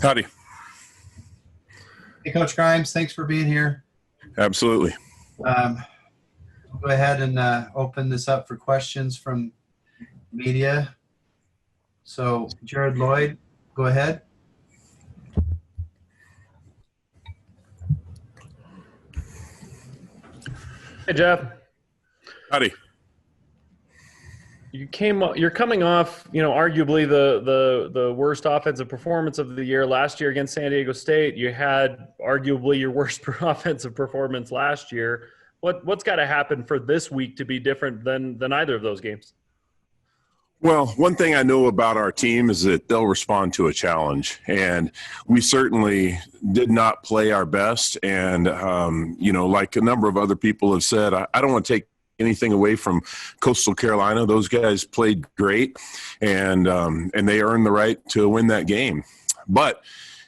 Howdy. Hey, Coach Grimes, thanks for being here. Absolutely. We'll go ahead and open this up for questions from media. So, Jared Lloyd, go ahead. Hey, Jeff. Howdy. You're coming off, arguably the worst offensive performance of the year last year against San Diego State. You had arguably your worst offensive performance last year. What's got to happen for this week to be different than either of those games? Well, one thing I know about our team is that they'll respond to a challenge, and we certainly did not play our best. And, like a number of other people have said, I don't want to take anything away from Coastal Carolina. Those guys played great, and they earned the right to win that game. But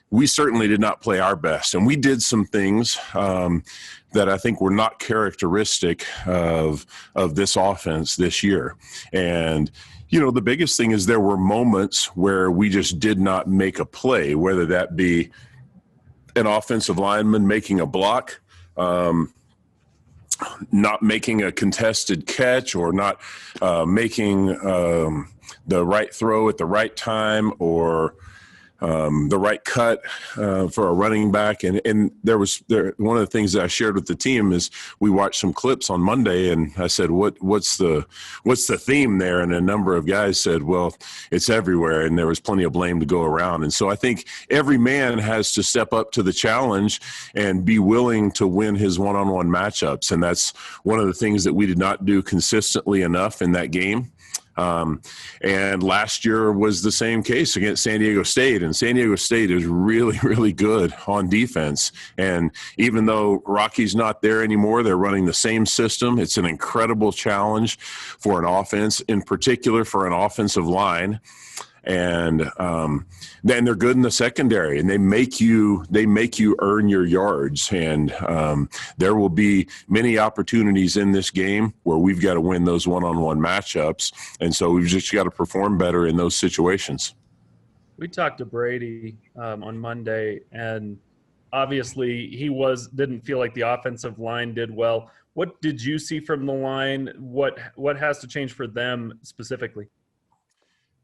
we certainly did not play our best, and we did some things that I think were not characteristic of this offense this year. And the biggest thing is there were moments where we just did not make a play, whether that be an offensive lineman making a block, not making a contested catch, or not making the right throw at the right time, or the right cut for a running back. And one of the things that I shared with the team is we watched some clips on Monday, and I said, what's the theme there? And a number of guys said, well, it's everywhere, and there was plenty of blame to go around. And so I think every man has to step up to the challenge and be willing to win his one-on-one matchups. And that's one of the things that we did not do consistently enough in that game. And last year was the same case against San Diego State, and San Diego State is really, really good on defense. And even though Rocky's not there anymore, they're running the same system. It's an incredible challenge for an offense, in particular for an offensive line. And then they're good in the secondary, and they make you earn your yards. And there will be many opportunities in this game where we've got to win those one-on-one matchups, and so we've just got to perform better in those situations. We talked to Brady on Monday, and obviously he didn't feel like the offensive line did well. What did you see from the line? What has to change for them specifically?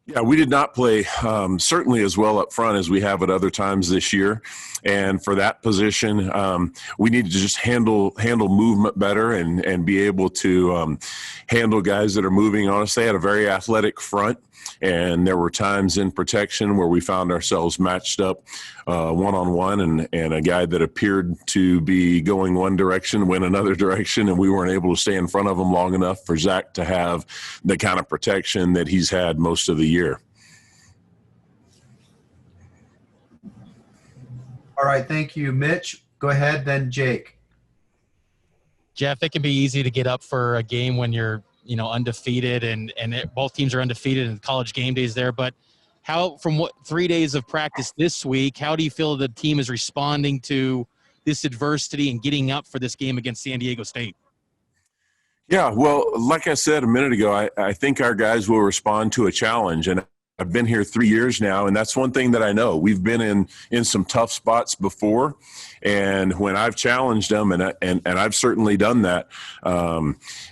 Yeah, we did not play certainly as well up front as we have at other times this year. And for that position, we need to just handle movement better and be able to handle guys that are moving on us. They had a very athletic front, and there were times in protection where we found ourselves matched up one-on-one, and a guy that appeared to be going one direction went another direction, and we weren't able to stay in front of him long enough for Zach to have the kind of protection that he's had most of the year. All right, thank you, Mitch. Go ahead, then Jake. Jeff, it can be easy to get up for a game when you're undefeated, and both teams are undefeated, and college game days there. But from 3 days of practice this week, how do you feel the team is responding to this adversity and getting up for this game against San Diego State? Yeah, well, like I said a minute ago, I think our guys will respond to a challenge, and I've been here 3 years now, and that's one thing that I know. We've been in some tough spots before, and when I've challenged them, and I've certainly done that,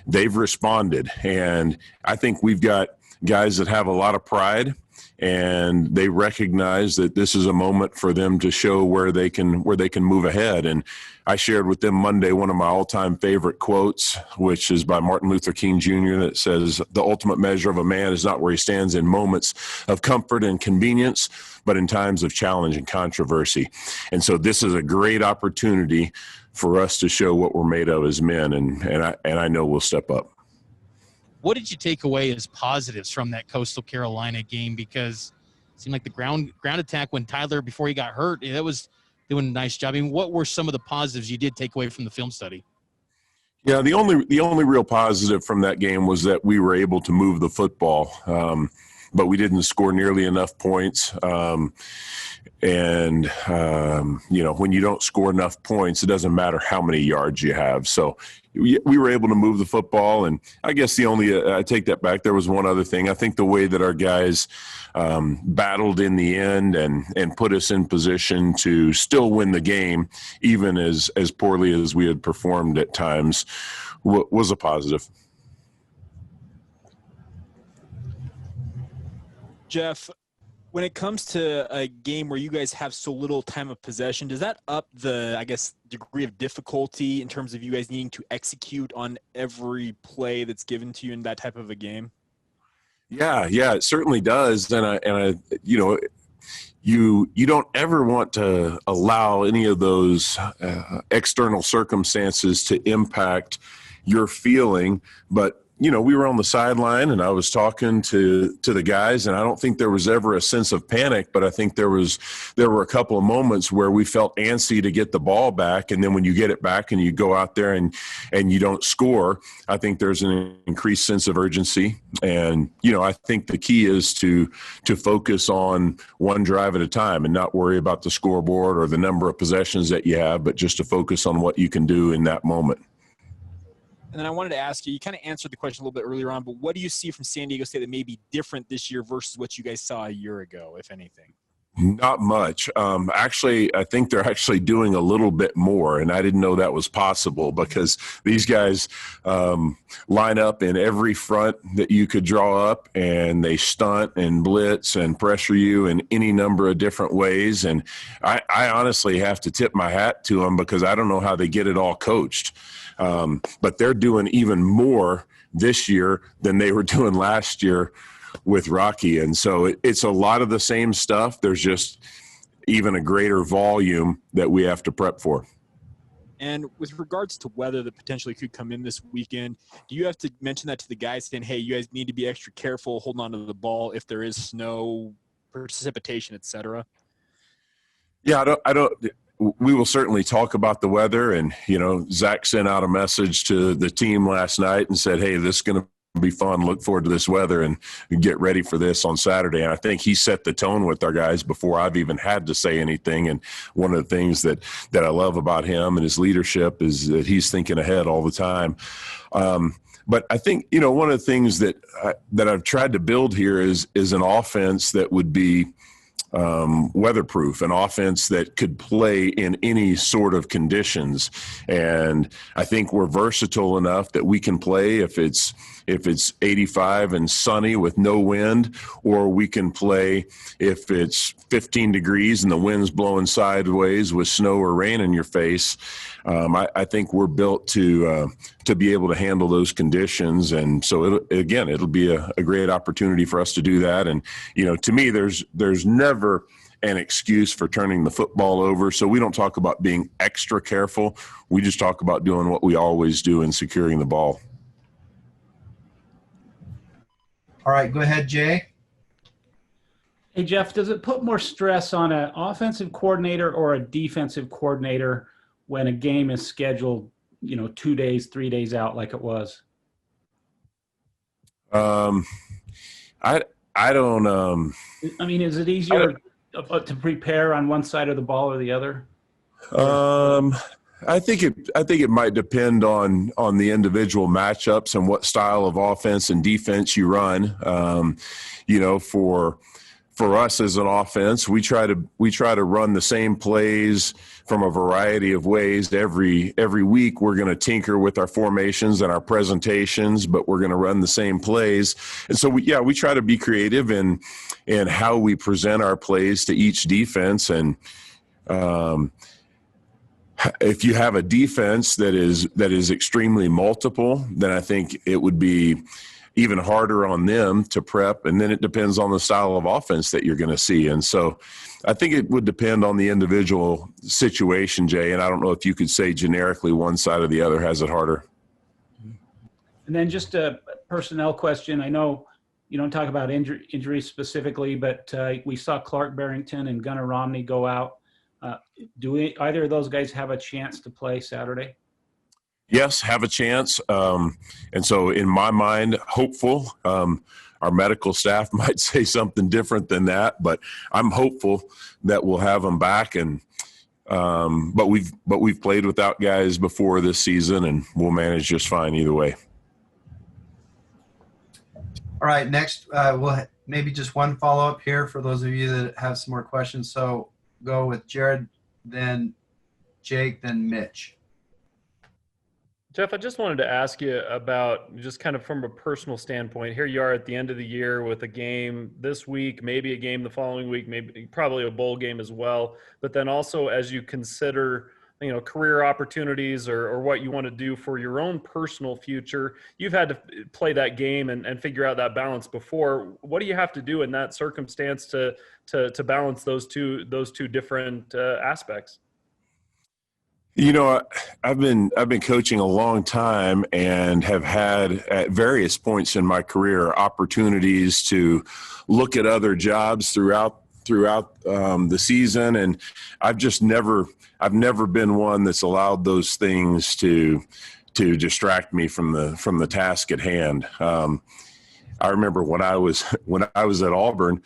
they've responded. And I think we've got guys that have a lot of pride, and they recognize that this is a moment for them to show where they can move ahead. And I shared with them Monday one of my all-time favorite quotes, which is by Martin Luther King Jr., that says, "The ultimate measure of a man is not where he stands in moments of comfort and convenience, but in times of challenge and controversy." And so this is a great opportunity for us to show what we're made of as men, and I know we'll step up. What did you take away as positives from that Coastal Carolina game? Because it seemed like the ground attack when Tyler, before he got hurt, that was doing a nice job. I mean, what were some of the positives you did take away from the film study? Yeah, the only real positive from that game was that we were able to move the football, but we didn't score nearly enough points. And, when you don't score enough points, it doesn't matter how many yards you have. So we were able to move the football. And I guess I take that back. There was one other thing. I think the way that our guys battled in the end and put us in position to still win the game, even as poorly as we had performed at times, was a positive. Jeff, when it comes to a game where you guys have so little time of possession, does that up the, I guess, degree of difficulty in terms of you guys needing to execute on every play that's given to you in that type of a game? Yeah, it certainly does. And you don't ever want to allow any of those external circumstances to impact your feeling. But we were on the sideline and I was talking to the guys, and I don't think there was ever a sense of panic, but I think there were a couple of moments where we felt antsy to get the ball back. And then when you get it back and you go out there and you don't score, I think there's an increased sense of urgency. And, I think the key is to focus on one drive at a time and not worry about the scoreboard or the number of possessions that you have, but just to focus on what you can do in that moment. And then I wanted to ask you kind of answered the question a little bit earlier on, but what do you see from San Diego State that may be different this year versus what you guys saw a year ago, if anything? Not much. Actually, I think they're actually doing a little bit more, and I didn't know that was possible because these guys line up in every front that you could draw up, and they stunt and blitz and pressure you in any number of different ways. And I honestly have to tip my hat to them because I don't know how they get it all coached. But they're doing even more this year than they were doing last year with Rocky. And so it's a lot of the same stuff. There's just even a greater volume that we have to prep for. And with regards to weather that potentially could come in this weekend, do you have to mention that to the guys saying, hey, you guys need to be extra careful holding on to the ball if there is snow, precipitation, et cetera? Yeah, we will certainly talk about the weather. And, Zach sent out a message to the team last night and said, hey, this is going to be fun. Look forward to this weather and get ready for this on Saturday. And I think he set the tone with our guys before I've even had to say anything. And one of the things that I love about him and his leadership is that he's thinking ahead all the time. But I think, one of the things that I've tried to build here is an offense that would be weatherproof, an offense that could play in any sort of conditions. And I think we're versatile enough that we can play if it's 85 and sunny with no wind, or we can play if it's 15 degrees and the wind's blowing sideways with snow or rain in your face. I think we're built to be able to handle those conditions. And so it'll be a great opportunity for us to do that. And, to me, there's never an excuse for turning the football over. So we don't talk about being extra careful. We just talk about doing what we always do in securing the ball. All right, go ahead, Jay. Hey, Jeff, does it put more stress on an offensive coordinator or a defensive coordinator when a game is scheduled, 2 days, 3 days out like it was? I don't. Is it easier to prepare on one side of the ball or the other? I think it might depend on the individual matchups and what style of offense and defense you run. For us as an offense, we try to run the same plays from a variety of ways. Every week we're going to tinker with our formations and our presentations, but we're going to run the same plays. And so we try to be creative in how we present our plays to each defense. And if you have a defense that is extremely multiple, then I think it would be even harder on them to prep. And then it depends on the style of offense that you're going to see. And so I think it would depend on the individual situation, Jay. And I don't know if you could say generically one side or the other has it harder. And then just a personnel question. I know you don't talk about injuries specifically, but we saw Clark Barrington and Gunnar Romney go out. Do either of those guys have a chance to play Saturday? Yes, have a chance. And so in my mind, hopeful. our medical staff might say something different than that, but I'm hopeful that we'll have him back. And but we've played without guys before this season, and we'll manage just fine either way. All right, next we'll maybe just one follow-up here for those of you that have some more questions. So go with Jared, then Jake, then Mitch. Jeff, I just wanted to ask you about, just kind of from a personal standpoint, here you are at the end of the year with a game this week, maybe a game the following week, maybe probably a bowl game as well. But then also as you consider, career opportunities or what you want to do for your own personal future, you've had to play that game and figure out that balance before. What do you have to do in that circumstance to balance those two different aspects? I've been coaching a long time and have had at various points in my career opportunities to look at other jobs throughout the season, and I've never been one that's allowed those things to distract me from the task at hand. I remember when I was at Auburn,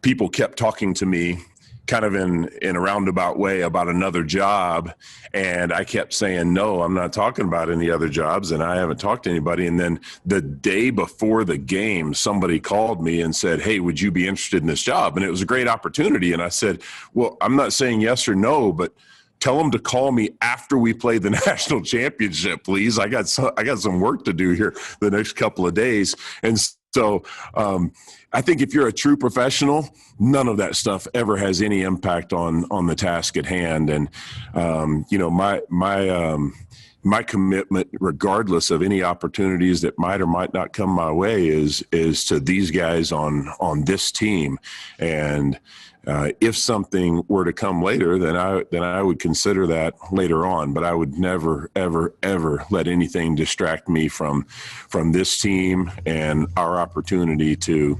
people kept talking to me kind of in a roundabout way about another job. And I kept saying, no, I'm not talking about any other jobs. And I haven't talked to anybody. And then the day before the game, somebody called me and said, hey, would you be interested in this job? And it was a great opportunity. And I said, well, I'm not saying yes or no, but tell them to call me after we play the national championship, please. I got some work to do here the next couple of days. And so I think if you're a true professional, none of that stuff ever has any impact on the task at hand. And, my commitment, regardless of any opportunities that might or might not come my way, is to these guys on this team. And if something were to come later, then I would consider that later on. But I would never, ever, ever let anything distract me from this team and our opportunity to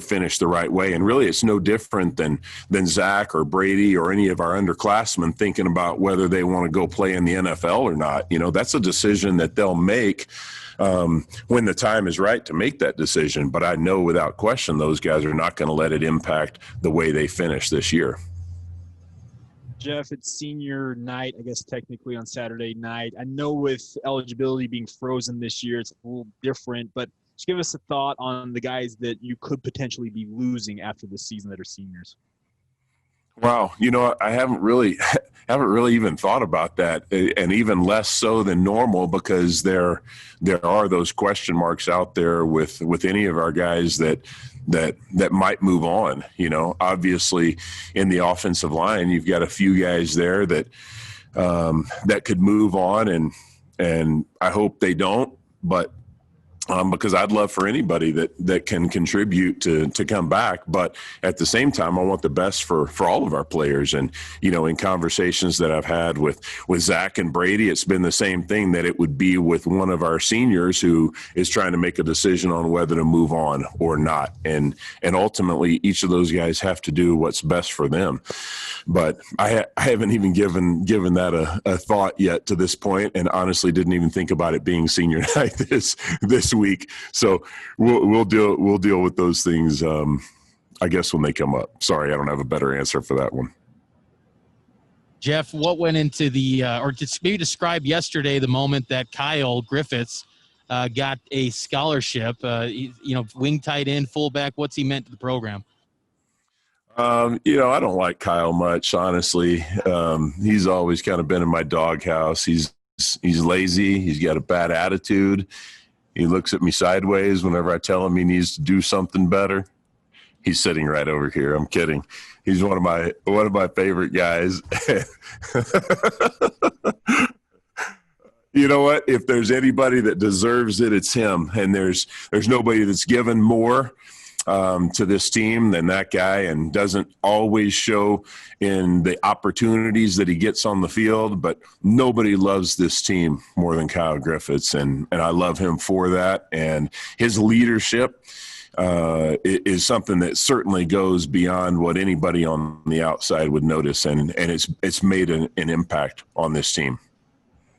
finish the right way. And really, it's no different than Zach or Brady or any of our underclassmen thinking about whether they want to go play in the NFL or not. That's a decision that they'll make when the time is right to make that decision. But I know without question those guys are not going to let it impact the way they finish this year. Jeff, it's senior night, I guess technically on Saturday night. I know with eligibility being frozen this year, it's a little different, but just give us a thought on the guys that you could potentially be losing after this season that are seniors. Wow. I haven't really even thought about that, and even less so than normal, because there are those question marks out there with any of our guys that might move on. Obviously in the offensive line, you've got a few guys there that could move on, and I hope they don't, but because I'd love for anybody that can contribute to come back. But at the same time, I want the best for all of our players. And, in conversations that I've had with Zach and Brady, it's been the same thing, that it would be with one of our seniors who is trying to make a decision on whether to move on or not. And ultimately, each of those guys have to do what's best for them. But I haven't even given that a thought yet to this point, and honestly didn't even think about it being senior night this week. So we'll deal with those things, I guess, when they come up. Sorry, I don't have a better answer for that one. Jeff, what went into or just maybe describe yesterday the moment that Kyle Griffiths got a scholarship, wing tight end, fullback, what's he meant to the program? I don't like Kyle much, honestly. He's always kind of been in my doghouse. He's lazy. He's got a bad attitude. He looks at me sideways whenever I tell him he needs to do something better. He's sitting right over here. I'm kidding. He's one of my favorite guys. You know what? If there's anybody that deserves it, it's him. And there's nobody that's given more to this team than that guy, and doesn't always show in the opportunities that he gets on the field. But nobody loves this team more than Kyle Griffiths, and I love him for that. And his leadership is something that certainly goes beyond what anybody on the outside would notice, and it's made an impact on this team.